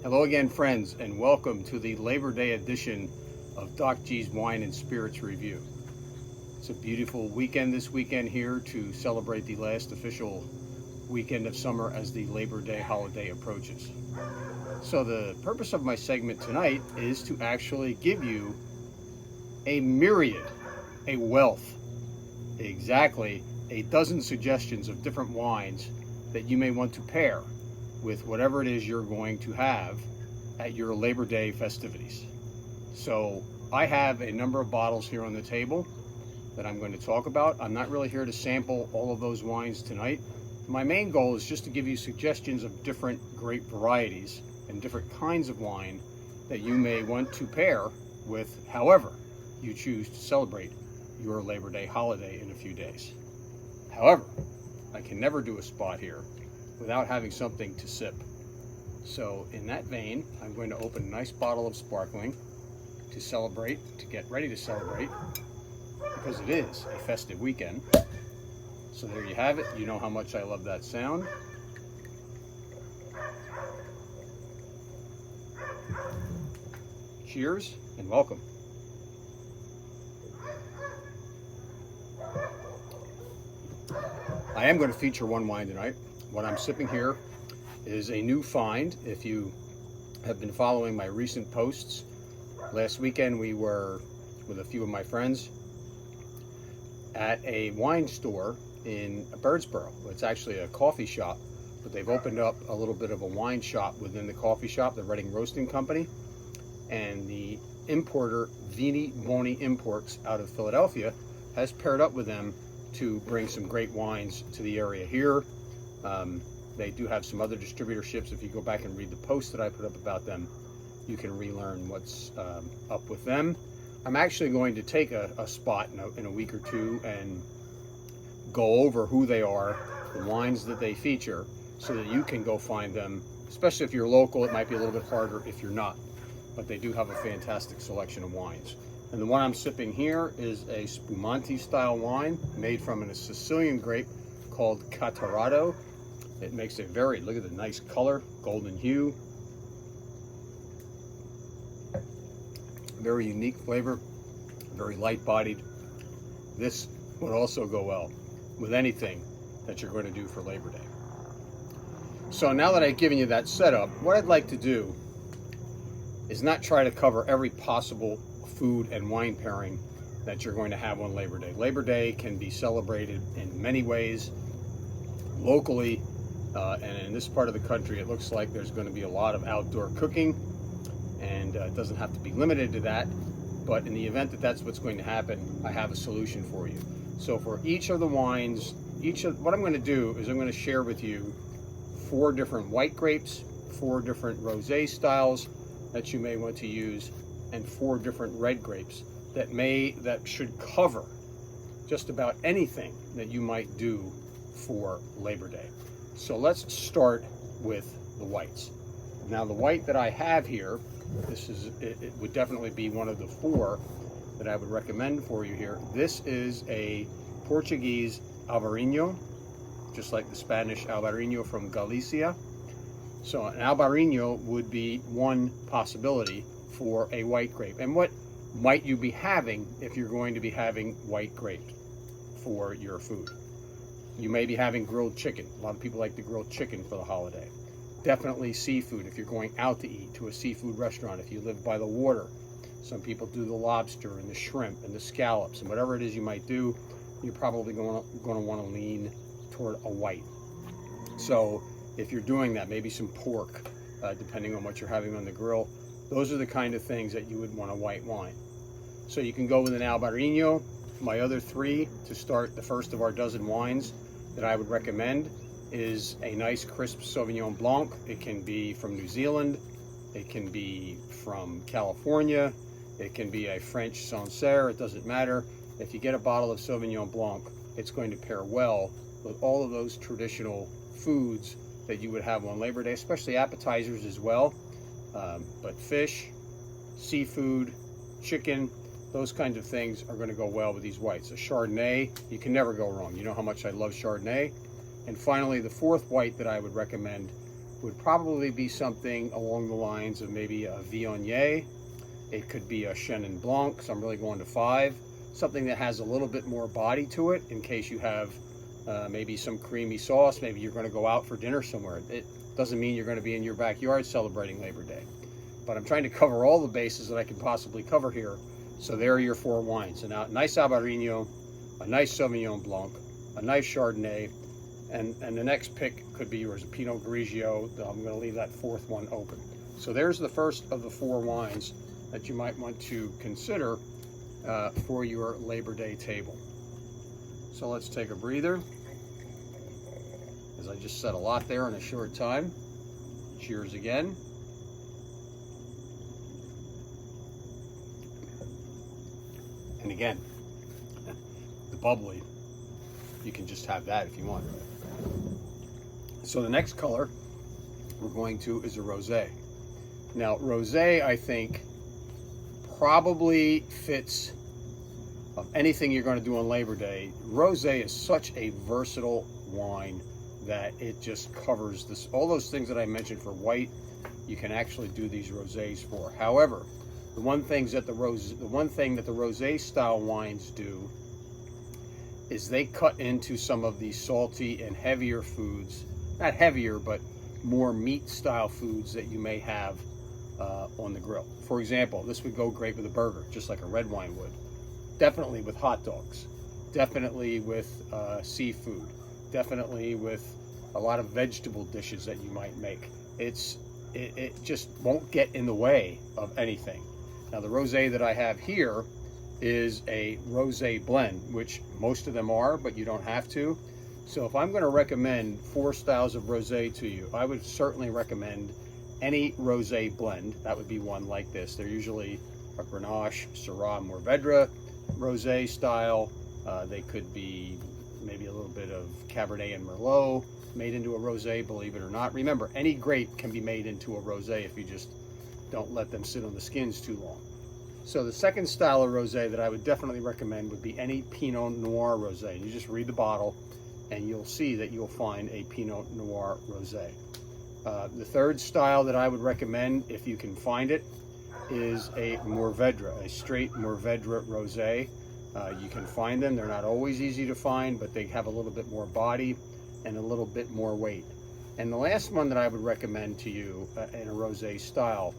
Hello again, friends, and welcome to the Labor Day edition of Doc G's Wine and Spirits Review. It's a beautiful weekend this weekend here to celebrate the last official weekend of summer as the Labor Day holiday approaches. So the purpose of my segment tonight is to actually give you a myriad, a wealth, exactly a dozen suggestions of different wines that you may want to pair with whatever it is you're going to have at your Labor Day festivities. So I have a number of bottles here on the table that I'm going to talk about. I'm not really here to sample all of those wines tonight. My main goal is just to give you suggestions of different grape varieties and different kinds of wine that you may want to pair with however you choose to celebrate your Labor Day holiday in a few days. However, I can never do a spot here without having something to sip. So in that vein, I'm going to open a nice bottle of sparkling to celebrate, to get ready to celebrate, because it is a festive weekend. So there you have it. You know how much I love that sound. Cheers and welcome. I am going to feature one wine tonight. What I'm sipping here is a new find. If you have been following my recent posts, last weekend we were with a few of my friends at a wine store in Birdsboro. It's actually a coffee shop, but they've opened up a little bit of a wine shop within the coffee shop, the Reading Roasting Company, and the importer Vini Buoni Imports out of Philadelphia has paired up with them to bring some great wines to the area here. They do have some other distributorships. If you go back and read the post that I put up about them, you can relearn what's up with them. I'm actually going to take a spot in a week or two and go over who they are, the wines that they feature, so that you can go find them. Especially if you're local, it might be a little bit harder if you're not, but they do have a fantastic selection of wines. And the one I'm sipping here is a Spumante style wine made from a Sicilian grape called Catarratto. It makes a look at the nice color, golden hue. Very unique flavor, very light bodied. This would also go well with anything that you're going to do for Labor Day. So now that I've given you that setup, what I'd like to do is not try to cover every possible food and wine pairing that you're going to have on Labor Day. Labor Day can be celebrated in many ways locally, and in this part of the country it looks like there's going to be a lot of outdoor cooking, and it doesn't have to be limited to that, but in the event that that's what's going to happen, I have a solution for you. So for each of the wines, what I'm going to do is I'm going to share with you 4 different white grapes, 4 different rosé styles that you may want to use, and 4 different red grapes that should cover just about anything that you might do for Labor Day. So let's start with the whites. Now the white that I have here, it would definitely be one of the 4 that I would recommend for you here. This is a Portuguese Albarino, just like the Spanish Albarino from Galicia. So an Albarino would be one possibility for a white grape. And what might you be having if you're going to be having white grape for your food? You may be having grilled chicken. A lot of people like to grill chicken for the holiday. Definitely seafood if you're going out to eat to a seafood restaurant. If you live by the water, some people do the lobster and the shrimp and the scallops, and whatever it is you might do, you're probably going to want to lean toward a white. So if you're doing that, maybe some pork, depending on what you're having on the grill, those are the kind of things that you would want a white wine. So you can go with an Albarino. My other 3 to start the first of our dozen wines that I would recommend is a nice crisp Sauvignon Blanc. It can be from New Zealand, it can be from California, it can be a French Sancerre, it doesn't matter. If you get a bottle of Sauvignon Blanc, it's going to pair well with all of those traditional foods that you would have on Labor Day, especially appetizers as well. But fish, seafood, chicken, those kinds of things are going to go well with these whites. A Chardonnay, you can never go wrong. You know how much I love Chardonnay. And finally, the 4th white that I would recommend would probably be something along the lines of maybe a Viognier. It could be a Chenin Blanc, so I'm really going to 5. Something that has a little bit more body to it in case you have maybe some creamy sauce. Maybe you're going to go out for dinner somewhere. It doesn't mean you're going to be in your backyard celebrating Labor Day. But I'm trying to cover all the bases that I can possibly cover here. So there are your 4 wines. And now, a nice Albarino, a nice Sauvignon Blanc, a nice Chardonnay, and the next pick could be yours, a Pinot Grigio. I'm going to leave that 4th one open. So there's the first of the 4 wines that you might want to consider for your Labor Day table. So let's take a breather, as I just said a lot there in a short time. Cheers again. And again, the bubbly, you can just have that if you want. So the next color we're going to is a rosé. Now, rosé, I think, probably fits of anything you're going to do on Labor Day. Rosé is such a versatile wine that it just covers this, all those things that I mentioned for white. You can actually do these rosés for. However, the one thing that the rosé style wines do is they cut into some of these salty and heavier foods, not heavier, but more meat style foods that you may have on the grill. For example, this would go great with a burger, just like a red wine would. Definitely with hot dogs, definitely with seafood, definitely with a lot of vegetable dishes that you might make. It just won't get in the way of anything. Now, the rosé that I have here is a rosé blend, which most of them are, but you don't have to. So if I'm going to recommend 4 styles of rosé to you, I would certainly recommend any rosé blend. That would be one like this. They're usually a Grenache, Syrah, Mourvedre rosé style. They could be maybe a little bit of Cabernet and Merlot made into a rosé, believe it or not. Remember, any grape can be made into a rosé if you just don't let them sit on the skins too long. So the second style of rosé that I would definitely recommend would be any Pinot Noir rosé. You just read the bottle and you'll see that you'll find a Pinot Noir rosé. The third style that I would recommend, if you can find it, is a Mourvedre, a straight Mourvedre rosé. You can find them. They're not always easy to find, but they have a little bit more body and a little bit more weight. And the last one that I would recommend to you in a rosé style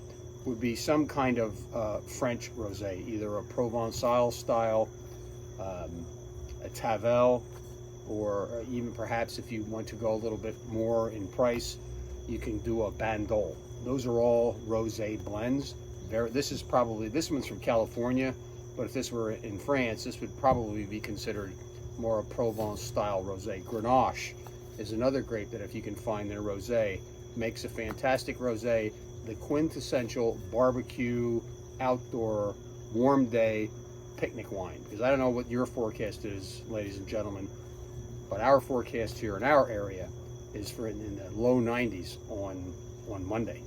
would be some kind of French rosé, either a Provençal style, a Tavel, or even perhaps if you want to go a little bit more in price, you can do a Bandol. Those are all rosé blends. This one's from California, but if this were in France, this would probably be considered more a Provence style rosé. Grenache is another grape that, if you can find in a rosé, makes a fantastic rosé, the quintessential barbecue, outdoor, warm day picnic wine. Because I don't know what your forecast is, ladies and gentlemen, but our forecast here in our area is for in the low 90s on Monday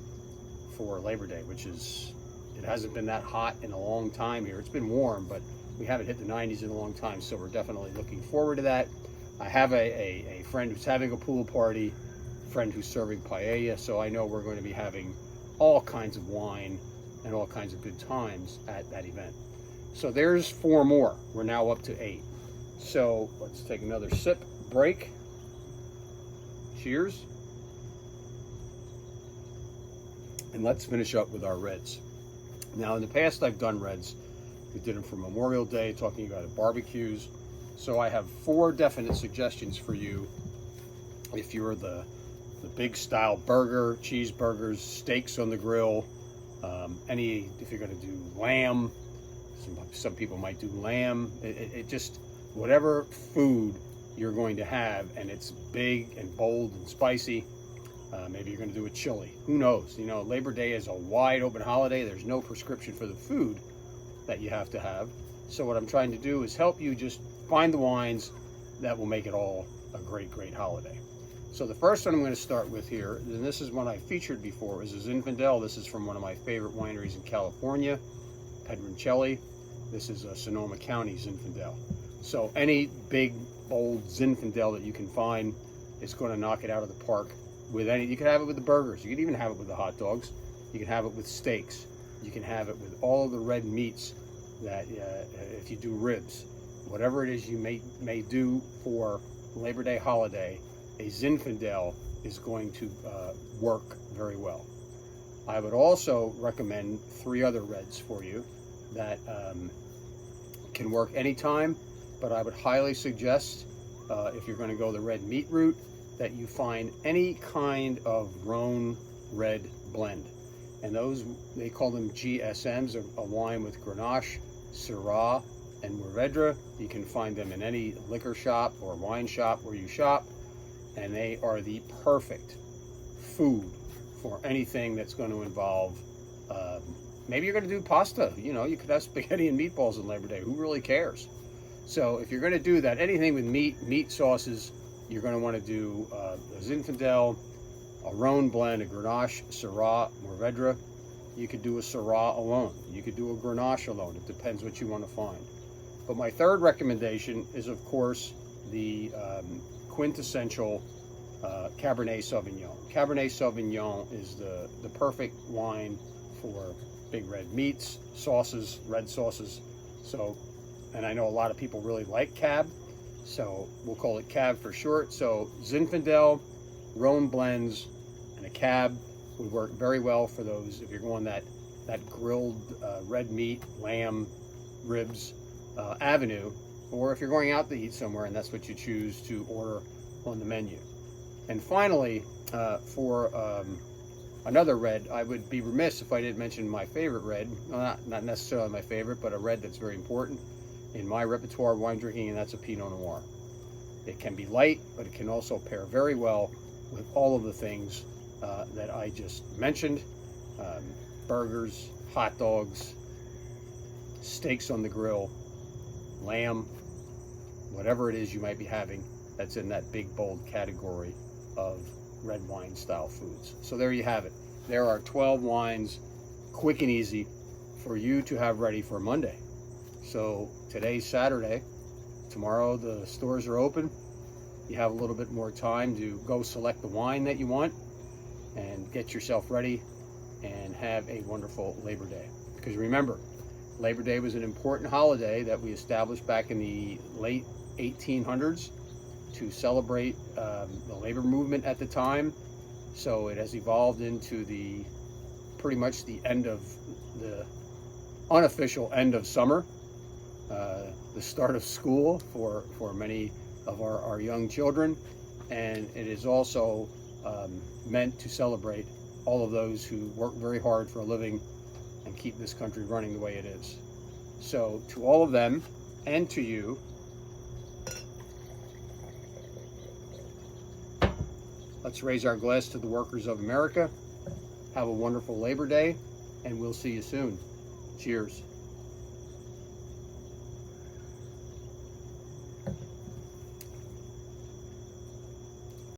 for Labor Day, which is, it hasn't been that hot in a long time here. It's been warm, but we haven't hit the 90s in a long time, so we're definitely looking forward to that. I have a friend who's having a pool party, friend who's serving paella, so I know we're going to be having all kinds of wine and all kinds of good times at that event. So there's 4 more. We're now up to 8. So let's take another sip, break. Cheers. And let's finish up with our reds. Now, in the past, I've done reds. We did them for Memorial Day, talking about barbecues. So I have 4 definite suggestions for you if you're the big style burger, cheeseburgers, steaks on the grill, if you're going to do lamb, some people might do lamb. It just, whatever food you're going to have, and it's big and bold and spicy. Maybe you're going to do a chili. Who knows? You know, Labor Day is a wide open holiday. There's no prescription for the food that you have to have. So what I'm trying to do is help you just find the wines that will make it all a great, great holiday. So the first one I'm going to start with here, and this is one I featured before, is a Zinfandel. This is from one of my favorite wineries in California, Pedroncelli. This is a Sonoma County Zinfandel. So any big, bold Zinfandel that you can find is going to knock it out of the park with any. You can have it with the burgers. You can even have it with the hot dogs. You can have it with steaks. You can have it with all of the red meats that if you do ribs, whatever it is you may do for Labor Day holiday, a Zinfandel is going to work very well. I would also recommend 3 other reds for you that can work anytime, but I would highly suggest if you're going to go the red meat route that you find any kind of Rhone red blend. And those, they call them GSMs, a wine with Grenache, Syrah, and Mourvedre. You can find them in any liquor shop or wine shop where you shop, and they are the perfect food for anything that's going to involve, maybe you're going to do pasta. You know, you could have spaghetti and meatballs on Labor Day. Who really cares? So if you're going to do that, anything with meat sauces, you're going to want to do a Zinfandel, a Rhone blend, a Grenache, Syrah, Mourvedre. You could do a Syrah alone. You could do a Grenache alone. It depends what you want to find. But my third recommendation is, of course, the quintessential Cabernet Sauvignon. Cabernet Sauvignon is the perfect wine for big red meats, sauces, red sauces. So, and I know a lot of people really like Cab, so we'll call it Cab for short. So Zinfandel, Rhone blends, and a Cab would work very well for those if you're going that grilled red meat, lamb, ribs avenue, or if you're going out to eat somewhere and that's what you choose to order on the menu. And finally, for another red, I would be remiss if I didn't mention my favorite red. Well, not necessarily my favorite, but a red that's very important in my repertoire of wine drinking, and that's a Pinot Noir. It can be light, but it can also pair very well with all of the things that I just mentioned. Burgers, hot dogs, steaks on the grill, lamb, whatever it is you might be having that's in that big bold category of red wine style foods. So there you have it. There are 12 wines, quick and easy, for you to have ready for Monday. So today's Saturday. Tomorrow the stores are open. You have a little bit more time to go select the wine that you want and get yourself ready and have a wonderful Labor Day. Because remember, Labor Day was an important holiday that we established back in the late 1800s to celebrate the labor movement at the time. So it has evolved into pretty much the end of the unofficial end of summer, the start of school for many of our young children, and it is also meant to celebrate all of those who work very hard for a living and keep this country running the way it is. So to all of them and to you, let's raise our glass to the workers of America. Have a wonderful Labor Day, and we'll see you soon. Cheers.